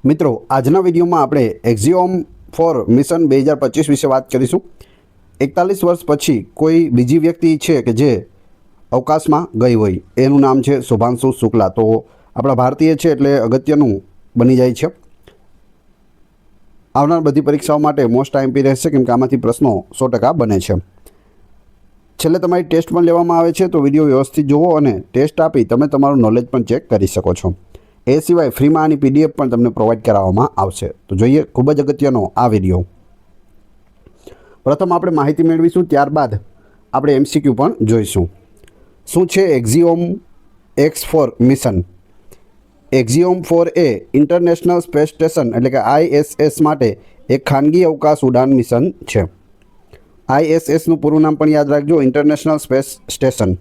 મિત્રો, આજના વિડીયોમાં આપણે એક્ઝિઓમ ફોર મિશન 2025 વિશે વાત કરીશું। 41 વર્ષ પછી કોઈ બીજી વ્યક્તિ છે કે જે અવકાશમાં ગઈ હોય, એનું નામ છે શુભાંશુ શુક્લા। તો આપણા ભારતીય છે એટલે અગત્યનું બની જાય છે। આવનાર બધી પરીક્ષાઓ માટે મોસ્ટ આઈએમપી રહેશે, કેમ કે આમાંથી પ્રશ્નો 100% બને છે। છેલ્લે તમારી ટેસ્ટ પણ લેવામાં આવે છે, તો વિડીયો વ્યવસ્થિત જુઓ અને ટેસ્ટ આપી તમે તમારું નોલેજ પણ ચેક કરી શકો છો। એ સિવાય ફ્રીમાં આની પીડીએફ પણ તમને પ્રોવાઈડ કરાવવામાં આવશે। તો જોઈએ ખૂબ જ અગત્યનો આ વિડીયો। પ્રથમ આપણે માહિતી મેળવીશું, ત્યારબાદ આપણે એમસીક્યુ પણ જોઈશું। શું છે એક્ઝિઓમ X4 મિશન? એક્ઝિઓમ 4 એ ઇન્ટરનેશનલ સ્પેસ સ્ટેશન એટલે કે ISS માટે એક ખાનગી અવકાશ ઉડાન મિશન છે। ISSનું પૂરું નામ પણ યાદ રાખજો, ઇન્ટરનેશનલ સ્પેસ સ્ટેશન।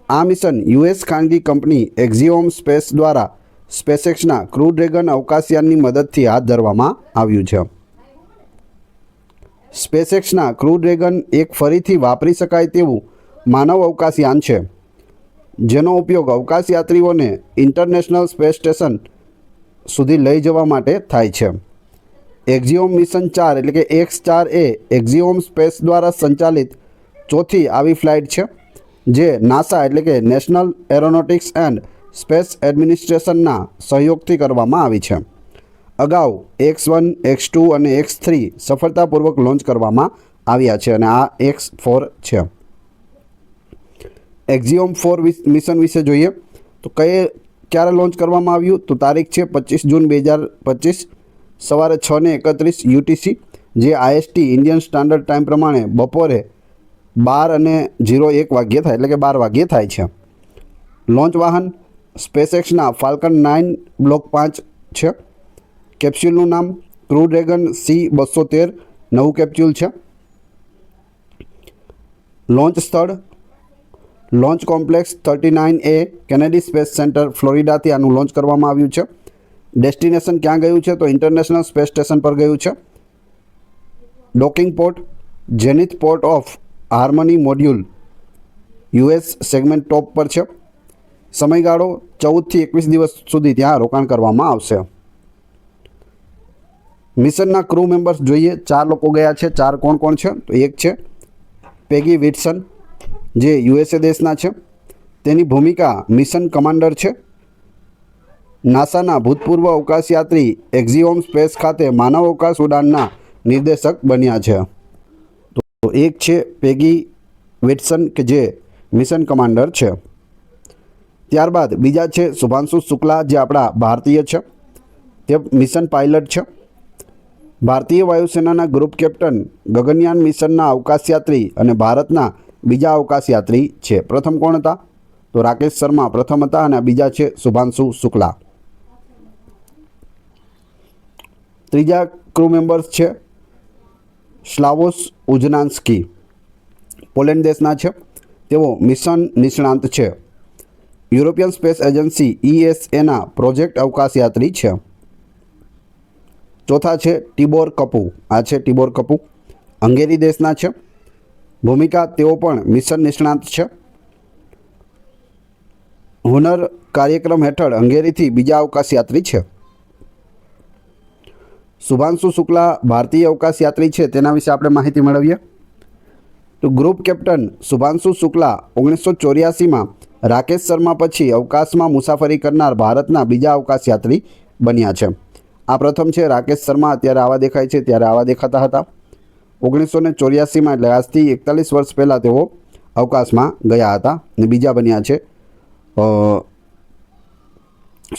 આ મિશન US ખાનગી કંપની એક્ઝિઓમ સ્પેસ દ્વારા સ્પેસએક્સના ક્રૂ ડ્રેગન અવકાશયાનની મદદથી હાથ ધરવામાં આવ્યું છે। સ્પેસએક્સના ક્રૂ ડ્રેગન એક ફરીથી વાપરી શકાય તેવું માનવ અવકાશયાન છે, જેનો ઉપયોગ અવકાશયાત્રીઓને ઇન્ટરનેશનલ સ્પેસ સ્ટેશન સુધી લઈ જવા માટે થાય છે। એક્ઝિઓમ મિશન 4 એટલે કે X4 એ એક્ઝિઓમ સ્પેસ દ્વારા સંચાલિત ચોથી આવી ફ્લાઇટ છે, જે નાસા એટલે કે નેશનલ એરોનોટિક્સ એન્ડ સ્પેસ એડમિનિસ્ટ્રેશનના સહયોગથી કરવામાં આવી છે। અગાઉ X1, X2 અને X3 સફળતાપૂર્વક લોન્ચ કરવામાં આવ્યા છે અને આ X4 છે। એક્ઝિઓમ 4 મિશન વિશે જોઈએ તો ક્યારે લોન્ચ કરવામાં આવ્યું? તો તારીખ છે 25 જૂન 2025 સવારે 6:31 UTC, જે IST ઇન્ડિયન સ્ટાન્ડર્ડ ટાઈમ પ્રમાણે બપોરે 12:01 વાગ્યે થાય, એટલે કે 12 વાગ્યે થાય છે। લોન્ચ વાહન સ્પેસએક્સના ફાલ્કન 9 બ્લોક 5 છે। કેપ્સ્યુલનું નામ ક્રૂ ડ્રેગન C-213 નવું કેપ્સ્યુલ છે। લોન્ચ સ્થળ launch complex 39A Kennedy Space Center ફ્લોરિડાથી આનું લોન્ચ કરવામાં આવ્યું છે। ડેસ્ટિનેશન ક્યાં ગયું છે? તો ઇન્ટરનેશનલ સ્પેસ સ્ટેશન પર ગયું છે। Docking port Zenith port of Harmony module US segment top પર છે। સમયગાળો 14 થી 21 દિવસ સુધી ત્યાં રોકાણ કરવામાં આવશે। મિશનના ક્રૂ મેમ્બર્સ જોઈએ, 4 લોકો ગયા છે। 4 કોણ કોણ છે? તો એક છે પેગી વિટસન, જે USA દેશના છે। તેની ભૂમિકા મિશન કમાન્ડર છે। નાસાના ભૂતપૂર્વ અવકાશયાત્રી એક્ઝિઓમ સ્પેસ ખાતે માનવ અવકાશ ઉડાનના નિર્દેશક બન્યા છે। તો એક છે પેગી વિટસન કે જે મિશન કમાન્ડર છે। ત્યારબાદ બીજા છે શુભાંશુ શુક્લા, જે આપણા ભારતીય છે, તે મિશન પાયલટ છે। ભારતીય વાયુસેનાના ગ્રુપ કેપ્ટન, ગગનયાન મિશનના અવકાશયાત્રી અને ભારતના બીજા અવકાશયાત્રી છે। પ્રથમ કોણ હતા? તો રાકેશ શર્મા પ્રથમ હતા અને બીજા છે શુભાંશુ શુક્લા। ત્રીજા ક્રૂ મેમ્બર્સ છે સ્લાવોસ ઉજનાન્સ્કી, પોલેન્ડ દેશના છે। તેઓ મિશન નિષ્ણાંત છે। યુરોપિયન સ્પેસ એજન્સી ESAના પ્રોજેક્ટ અવકાશયાત્રી છે। ચોથા છે ટિબોર કપુ, આ છે ટિબોર કપુ, હંગેરી દેશના છે। ભૂમિકા તેઓ પણ મિશન નિષ્ણાંત છે। હુનર કાર્યક્રમ હેઠળ હંગેરીથી બીજા અવકાશયાત્રી છે। શુભાંશુ શુક્લા ભારતીય અવકાશયાત્રી છે, તેના વિશે આપણે માહિતી મેળવીએ તો ગ્રુપ કેપ્ટન શુભાંશુ શુક્લા 1984માં રાકેશ શર્મા પછી અવકાશમાં મુસાફરી કરનાર ભારતના બીજા અવકાશયાત્રી બન્યા છે। આ પ્રથમ છે। રાકેશ શર્મા અત્યારે આવા દેખાય છે, ત્યારે આવા દેખાતા હતા। 1984માં એટલે આજથી 41 વર્ષ પહેલાં તેઓ અવકાશમાં ગયા હતા અને બીજા બન્યા છે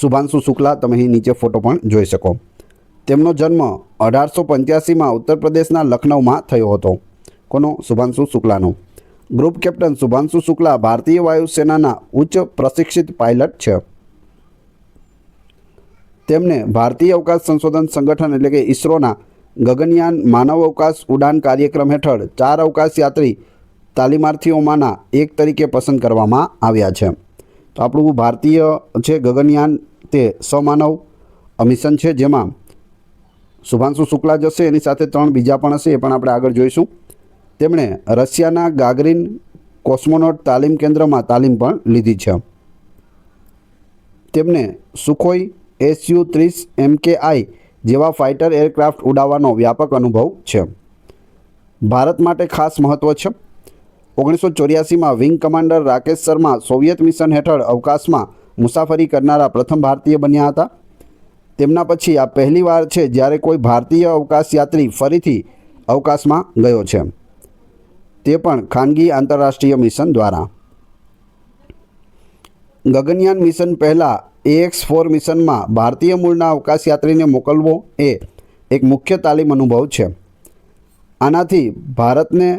શુભાંશુ શુક્લા। તમે અહીં નીચે ફોટો પણ જોઈ શકો। તેમનો જન્મ 1885માં ઉત્તર પ્રદેશના લખનૌમાં થયો હતો। કોનો? શુભાંશુ શુક્લાનો। ગ્રુપ કેપ્ટન શુભાંશુ શુક્લા ભારતીય વાયુસેનાના ઉચ્ચ પ્રશિક્ષિત પાયલટ છે। તેમને ભારતીય અવકાશ સંશોધન સંગઠન એટલે કે ISROના ગગનયાન માનવ અવકાશ ઉડાન કાર્યક્રમ હેઠળ 4 અવકાશયાત્રી તાલીમાર્થીઓમાંના એક તરીકે પસંદ કરવામાં આવ્યા છે। તો આપણું ભારતીય છે ગગનયાન, તે સમાનવ મિશન છે, જેમાં શુભાંશુ શુક્લા જશે, એની સાથે 3 બીજા પણ હશે, એ પણ આપણે આગળ જોઈશું। તેમણે રશિયાના ગાગરીન કોસ્મોનોટ તાલીમ કેન્દ્રમાં તાલીમ પણ લીધી છે। તેમને સુખોઈ Su-30 MKI જેવા ફાઇટર એરક્રાફ્ટ ઉડાવવાનો વ્યાપક અનુભવ છે. ભારત માટે ખાસ મહત્ત્વ છે. 1984માં wing commander Rakesh Sharma Soviet mission હેઠળ અવકાશમાં મુસાફરી કરનારા પ્રથમ ભારતીય બન્યા હતા. તેમના પછી આ પહેલીવાર છે જ્યારે કોઈ ભારતીય અવકાશયાત્રી ફરીથી અવકાશમાં ગયો છે, તે પણ ખાનગી આંતરરાષ્ટ્રીય મિશન દ્વારા. ગગનયાન મિશન પહેલાં AX-4 મિશનમાં ભારતીય મૂળના અવકાશયાત્રીને મોકલવો એ એક મુખ્ય તાલીમ અનુભવ છે. આનાથી ભારતને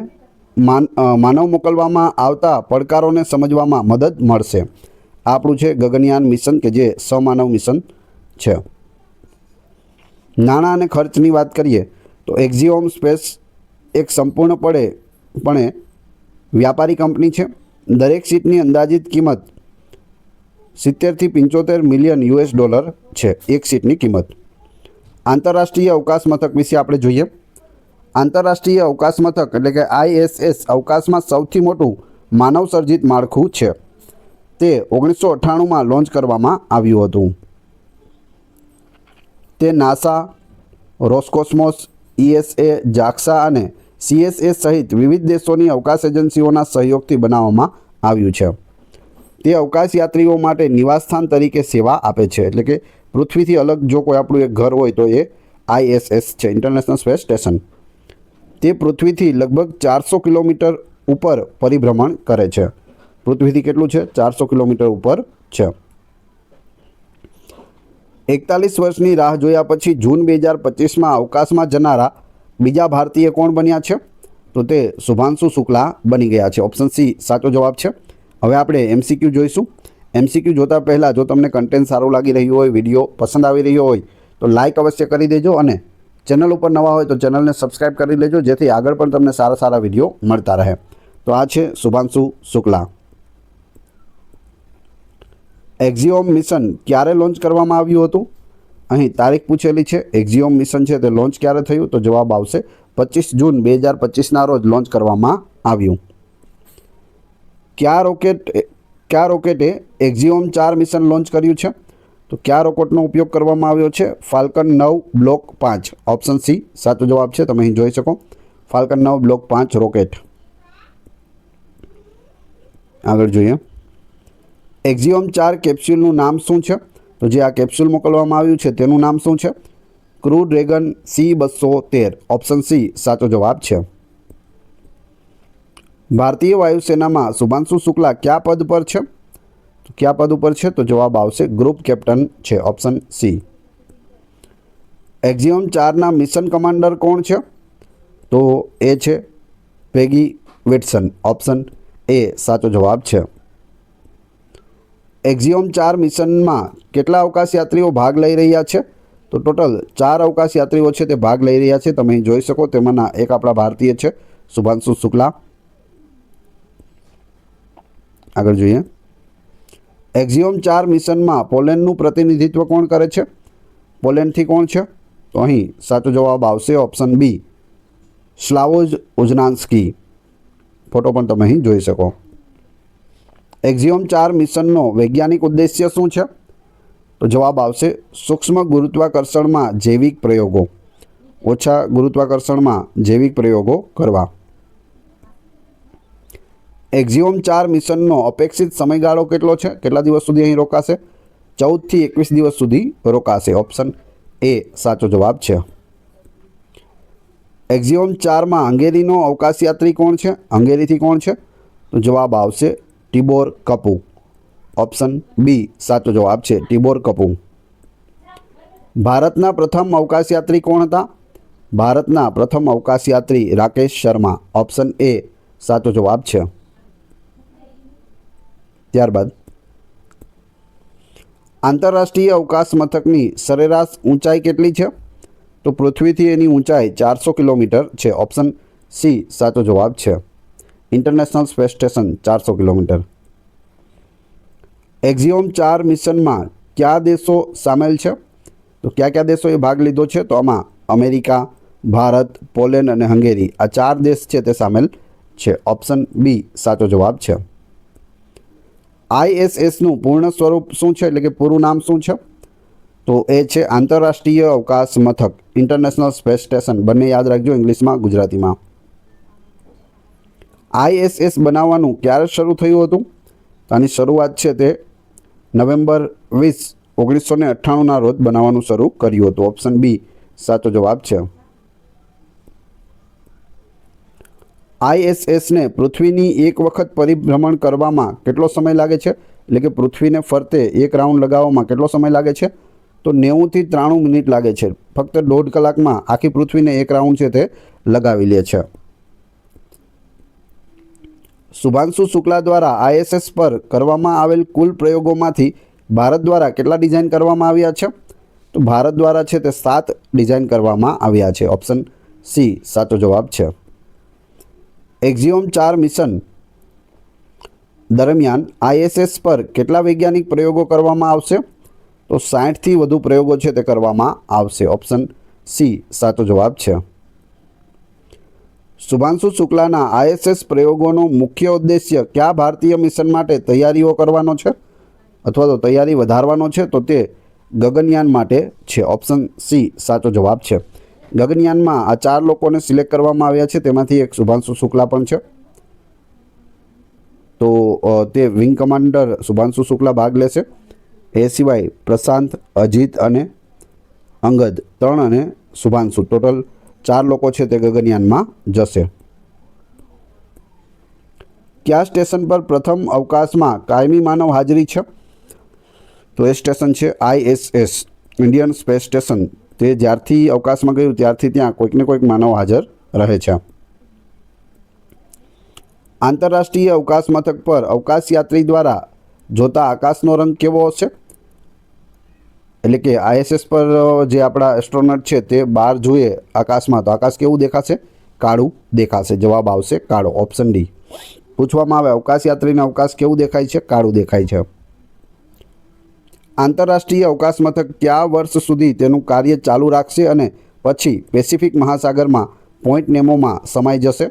માનવ મોકલવામાં આવતા પડકારોને સમજવામાં મદદ મળશે. આપણું છે ગગનયાન મિશન કે જે સમાનવ મિશન છે. નાણાં અને ખર્ચની વાત કરીએ તો એક્ઝિયોમ સ્પેસ એક સંપૂર્ણપણે વ્યાપારી કંપની છે. દરેક સીટની અંદાજિત કિંમત 70 થી 75 મિલિયન US$ છે, એક સીટની કિંમત. આંતરરાષ્ટ્રીય અવકાશ મથક વિશે આપણે જોઈએ. આંતરરાષ્ટ્રીય અવકાશ મથક એટલે કે ISS અવકાશમાં સૌથી મોટું માનવ સર્જિત માળખું છે. તે 1998માં લોન્ચ કરવામાં આવ્યું હતું. તે નાસા, રોસ્કોસ્મોસ, ESA, JAXA અને CSA સહિત વિવિધ દેશોની અવકાશ એજન્સીઓના સહયોગથી બનાવવામાં આવ્યું છે. તે અવકાશયાત્રીઓ માટે નિવાસસ્થાન તરીકે સેવા આપે છે. એટલે કે પૃથ્વીથી અલગ જો કોઈ આપણું એક ઘર હોય તો એ ISS છે, ઇન્ટરનેશનલ સ્પેસ સ્ટેશન. તે પૃથ્વીથી લગભગ 400 કિલોમીટર ઉપર પરિભ્રમણ કરે છે. પૃથ્વીથી કેટલું છે? 400 કિલોમીટર ઉપર છે. 41 વર્ષની રાહ જોયા પછી જૂન 2025માં અવકાશમાં જનારા બીજા ભારતીય કોણ બન્યા છે? તો તે શુભાંશુ શુક્લા બની ગયા છે. ઓપ્શન C સાચો જવાબ છે. હવે આપણે MCQ જોઈશું. MCQ જોતાં પહેલાં જો તમને કન્ટેન્ટ સારું લાગી રહ્યું હોય, વિડીયો પસંદ આવી રહ્યો હોય તો લાઇક અવશ્ય કરી દેજો અને ચેનલ ઉપર નવા હોય તો ચેનલને સબસ્ક્રાઈબ કરી લેજો, જેથી આગળ પણ તમને સારા સારા વિડીયો મળતા રહે. તો આ છે શુભાંશુ શુક્લા. એક્ઝિયોમ મિશન ક્યારે લોન્ચ કરવામાં આવ્યું હતું? અહીં તારીખ પૂછેલી છે. એક્ઝિયોમ મિશન છે તે લોન્ચ ક્યારે થયું? તો જવાબ આવશે 25 જૂન 2025ના રોજ લોન્ચ કરવામાં આવ્યું. કયા રોકેટે એક્ઝિયોમ 4 મિશન લોન્ચ કર્યું છે? તો કયા રોકેટનો ઉપયોગ કરવામાં આવ્યો છે? Falcone 9 block 5. ઓપ્શન C સાચો જવાબ છે. તમે અહીં જોઈ શકો ફાલ્કન 9 બ્લોક 5 રોકેટ. આગળ જોઈએ. એક્ઝિયોમ 4 કેપ્સ્યુલનું નામ શું છે? તો જે આ કેપ્સ્યુલ મોકલવામાં આવ્યું છે તેનું નામ શું છે? Crew dragon C-213. Option C સાચો જવાબ છે. ભારતીય વાયુસેનામાં શુભાંશુ શુક્લા કયા પદ પર છે? તો કયા પદ ઉપર છે? તો જવાબ આવશે ગ્રુપ કેપ્ટન છે. Option C. એક્ઝિયોમ 4ના મિશન કમાન્ડર કોણ છે? તો એ છે પેગી વિટ્સન. ઓપ્શન A સાચો જવાબ છે. એક્ઝિયોમ 4 મિશનમાં કેટલા અવકાશયાત્રીઓ ભાગ લઈ રહ્યા છે? તો ટોટલ 4 અવકાશયાત્રીઓ છે તે ભાગ લઈ રહ્યા છે. તમે જોઈ શકો તેમાંના એક આપણા ભારતીય છે શુભાંશુ શુક્લા. આગળ જોઈએ. એક્ઝિયોમ 4 મિશનમાં પોલેન્ડનું પ્રતિનિધિત્વ કોણ કરે છે? પોલેન્ડથી કોણ છે? તો અહીં સાચો જવાબ આવશે ઓપ્શન B સ્લાવોઝ ઉઝનાન્સ્કી. ફોટો પણ તમે અહીં જોઈ શકો. એક્ઝિયોમ 4 મિશનનો વૈજ્ઞાનિક ઉદ્દેશ્ય શું છે? તો જવાબ આવશે સૂક્ષ્મ ગુરુત્વાકર્ષણમાં જૈવિક પ્રયોગો. ઓછા ગુરુત્વાકર્ષણમાં જૈવિક પ્રયોગો કરવા. એક્ઝિયોમ 4 મિશનનો અપેક્ષિત સમયગાળો કેટલો છે? કેટલા દિવસ સુધી અહીં રોકાશે? 14 થી 21 દિવસ સુધી રોકાશે. ઓપ્શન A સાચો જવાબ છે. એક્ઝિયોમ 4માં હંગેરીનો અવકાશયાત્રી કોણ છે? હંગેરીથી કોણ છે? તો જવાબ આવશે ટિબોર કપુ. ઓપ્શન B સાચો જવાબ છે. ટિબોર કપુ. ભારતના પ્રથમ અવકાશયાત્રી કોણ હતા? ભારતના પ્રથમ અવકાશયાત્રી રાકેશ શર્મા. ઓપ્શન A સાચો જવાબ છે. ત્યારબાદ આંતરરાષ્ટ્રીય અવકાશ મથકની સરેરાશ ઊંચાઈ કેટલી છે? તો પૃથ્વીથી એની ઊંચાઈ 400 કિલોમીટર છે. ઓપ્શન C સાચો જવાબ છે. International space station 400 kilometre. એક્ઝિયોમ 4 મિશનમાં કયા દેશો સામેલ છે? તો કયા દેશોએ ભાગ લીધો છે? તો આમાં અમેરિકા, ભારત, પોલેન્ડ અને હંગેરી આ 4 દેશ છે તે સામેલ છે. ઓપ્શન B સાચો જવાબ છે. ISSનું પૂર્ણ સ્વરૂપ શું છે? એટલે કે પૂરું નામ શું છે? તો એ છે આંતરરાષ્ટ્રીય અવકાશ મથક, ઇન્ટરનેશનલ સ્પેસ સ્ટેશન. બંને યાદ રાખજો, ઇંગ્લિશમાં ગુજરાતીમાં. ISS બનાવવાનું ક્યારે શરૂ થયું હતું? આની શરૂઆત છે તે નવેમ્બર 20, 1998ના રોજ બનાવવાનું શરૂ કર્યું હતું. ઓપ્શન બી સાચો જવાબ છે. ISSને પૃથ્વીની એક વખત પરિભ્રમણ કરવામાં કેટલો સમય લાગે છે? એટલે કે પૃથ્વીને ફરતે એક રાઉન્ડ લગાવવામાં કેટલો સમય લાગે છે? તો 90 થી 93 મિનિટ લાગે છે. ફક્ત 1.5 કલાકમાં આખી પૃથ્વીને એક રાઉન્ડ છે તે લગાવી લે છે. શુભાંશુ શુક્લા દ્વારા ISS પર કરવામાં આવેલ કુલ પ્રયોગોમાંથી ભારત દ્વારા કેટલા ડિઝાઇન કરવામાં આવ્યા છે? તો ભારત દ્વારા છે તે 7 ડિઝાઇન કરવામાં આવ્યા છે. ઓપ્શન સી સાચો જવાબ છે. એક્ઝિયોમ 4 મિશન દરમિયાન ISS પર કેટલા વૈજ્ઞાનિક પ્રયોગો કરવામાં આવશે? તો 60થી વધુ પ્રયોગો છે તે કરવામાં આવશે. ઓપ્શન સી સાચો જવાબ છે. શુભાંશુ શુક્લાના ISS પ્રયોગોનો મુખ્ય ઉદ્દેશ્ય કયા ભારતીય મિશન માટે તૈયારીઓ કરવાનો છે અથવા તો તૈયારી વધારવાનો છે? તો તે ગગનયાન માટે છે. ઓપ્શન સી સાચો જવાબ છે. ગગનયાનમાં આ 4 લોકોને સિલેક્ટ કરવામાં આવ્યા છે, તેમાંથી એક શુભાંશુ શુક્લા પણ છે. તો તે વિંગ કમાન્ડર શુભાંશુ શુક્લા ભાગ લેશે. એ સિવાય પ્રશાંત, અજીત અને અંગદ 3 અને શુભાંશુ ટોટલ 4 લોકો છે તે ગગનયાનમાં જશે. કયા સ્ટેશન પર પ્રથમ અવકાશમાં કાયમી માનવ હાજરી છે? તો એ સ્ટેશન છે ISS, ઇન્ડિયન સ્પેસ સ્ટેશન. તે જ્યારથી અવકાશમાં ગયું ત્યારથી ત્યાં કોઈકને કોઈક માનવ હાજર રહે છે. આંતરરાષ્ટ્રીય અવકાશ મથક પર અવકાશયાત્રી દ્વારા જોતા આકાશનો રંગ કેવો હશે? એટલે કે ISS પર જે આપણા એસ્ટ્રોનોટ છે તે બહાર જોઈએ આકાશમાં, તો આકાશ કેવું દેખાશે? કાળું દેખાશે. જવાબ આવશે કાળો. Option D. પૂછવામાં આવે અવકાશયાત્રીને અવકાશ કેવું દેખાય છે? કાળું દેખાય છે. આંતરરાષ્ટ્રીય અવકાશ મથક કયા વર્ષ સુધી તેનું કાર્ય ચાલુ રાખશે અને પછી પેસિફિક મહાસાગરમાં પોઈન્ટ નેમોમાં સમાઈ જશે?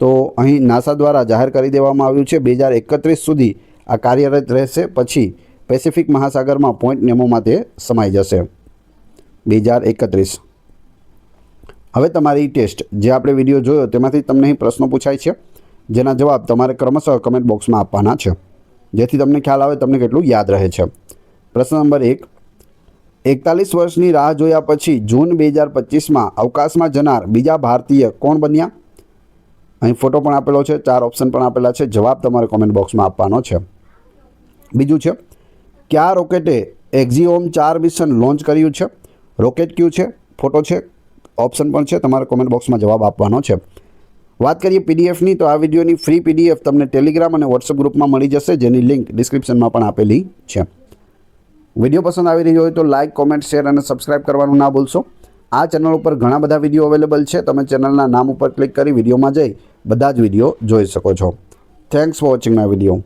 તો અહીં નાસા દ્વારા જાહેર કરી દેવામાં આવ્યું છે 2031 સુધી આ કાર્યરત રહેશે, પછી પેસિફિક મહાસાગરમાં પોઈન્ટ નેમોમાં તે સમાઈ જશે 2031. હવે તમારી ટેસ્ટ જે આપણે વિડીયો જોયો તેમાંથી તમને અહીં પ્રશ્નો પૂછાય છે, જેના જવાબ તમારે ક્રમશઃ કમેન્ટ બોક્સમાં આપવાના છે, જેથી તમને ખ્યાલ આવે તમને કેટલું યાદ રહે છે. પ્રશ્ન નંબર 1, 41 વર્ષની રાહ જોયા પછી જૂન 2025માં અવકાશમાં જનાર બીજા ભારતીય કોણ બન્યા? અહીં ફોટો પણ આપેલો છે, 4 ઓપ્શન પણ આપેલા છે. જવાબ તમારે કોમેન્ટ બોક્સમાં આપવાનો છે. બીજું છે, કયા રોકેટે એક્ઝિયોમ 4 મિશન લોન્ચ કર્યું છે? રોકેટ કયું છે? ફોટો છે, ઓપ્શન પણ છે, તમારે કોમેન્ટ બોક્સમાં જવાબ આપવાનો છે. વાત કરીએ PDFની, તો આ વિડીયોની ફ્રી PDF તમને ટેલિગ્રામ અને વોટ્સઅપ ગ્રુપમાં મળી જશે, જેની લિંક ડિસ્ક્રિપ્શનમાં પણ આપેલી છે. વિડીયો પસંદ આવી રહ્યો હોય તો લાઇક, કોમેન્ટ, શેર અને સબસ્ક્રાઇબ કરવાનું ના ભૂલશો. આ ચેનલ ઉપર ઘણા બધા વિડીયો અવેલેબલ છે. તમે ચેનલના નામ ઉપર ક્લિક કરી વિડીયોમાં જઈ બધા જ વિડીયો જોઈ શકો છો. Thanks for watching my video.